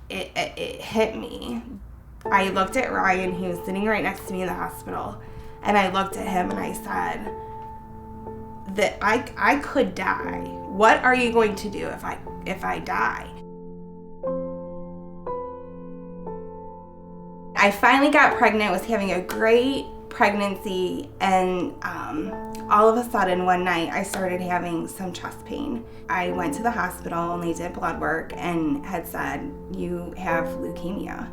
it hit me. I looked at Ryan, he was sitting right next to me in the hospital, and I looked at him and I said that I could die. What are you going to do if I die? I finally got pregnant, was having a great pregnancy, and all of a sudden one night I started having some chest pain. I went to the hospital and they did blood work and had said, you have leukemia.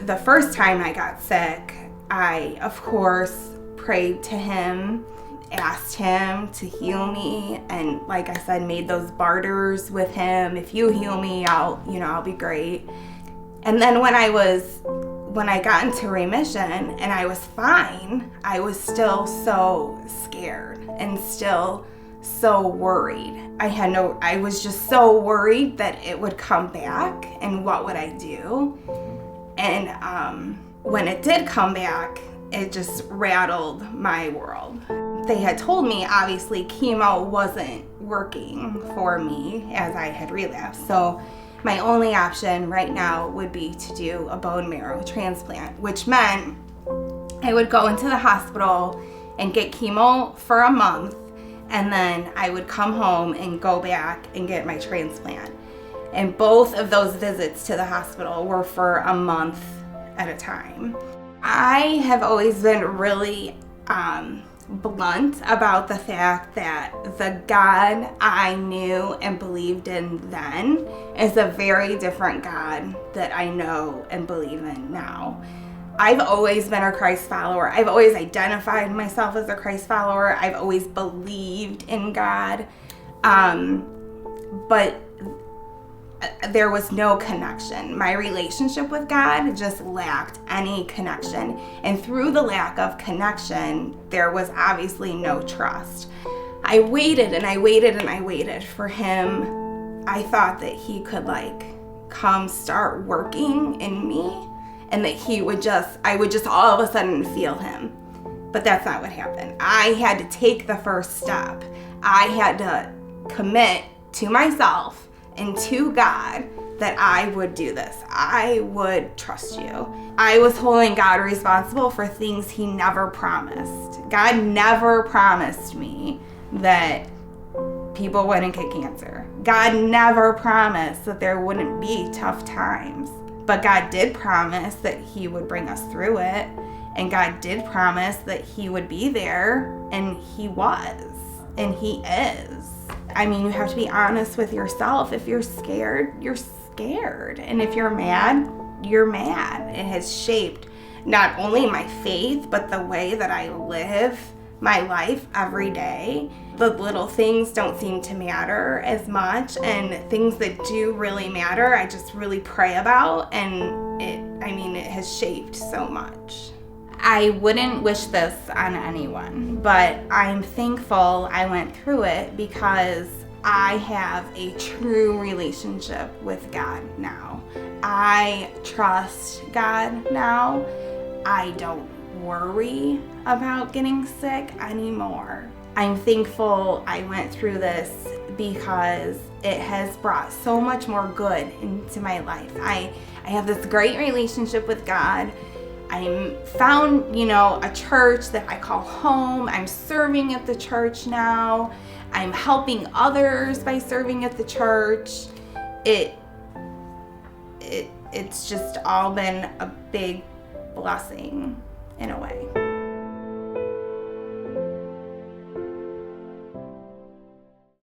The first time I got sick, I, of course, prayed to him, asked him to heal me, and like I said, made those barters with him. If you heal me, I'll be great. And then when I got into remission and I was fine, I was still so scared and still so worried. I was just so worried that it would come back and what would I do? And when it did come back, it just rattled my world. They had told me, obviously, chemo wasn't working for me as I had relapsed. So my only option right now would be to do a bone marrow transplant, which meant I would go into the hospital and get chemo for a month, and then I would come home and go back and get my transplant. And both of those visits to the hospital were for a month at a time. I have always been really blunt about the fact that the God I knew and believed in then is a very different God that I know and believe in now. I've always been a Christ follower. I've always identified myself as a Christ follower. I've always believed in God. But there was no connection. My relationship with God just lacked any connection. And through the lack of connection, there was obviously no trust. I waited and I waited and I waited for him. I thought that he could come start working in me and that I would just all of a sudden feel him. But that's not what happened. I had to take the first step. I had to commit to myself and to God that I would do this. I would trust you. I was holding God responsible for things he never promised. God never promised me that people wouldn't get cancer. God never promised that there wouldn't be tough times. But God did promise that he would bring us through it. And God did promise that he would be there, and he was, and he is. I mean, you have to be honest with yourself. If you're scared, you're scared. And if you're mad, you're mad. It has shaped not only my faith, but the way that I live my life every day. The little things don't seem to matter as much, and things that do really matter, I just really pray about, and it has shaped so much. I wouldn't wish this on anyone, but I'm thankful I went through it because I have a true relationship with God now. I trust God now. I don't worry about getting sick anymore. I'm thankful I went through this because it has brought so much more good into my life. I have this great relationship with God. I found, a church that I call home. I'm serving at the church now. I'm helping others by serving at the church. It's just all been a big blessing in a way.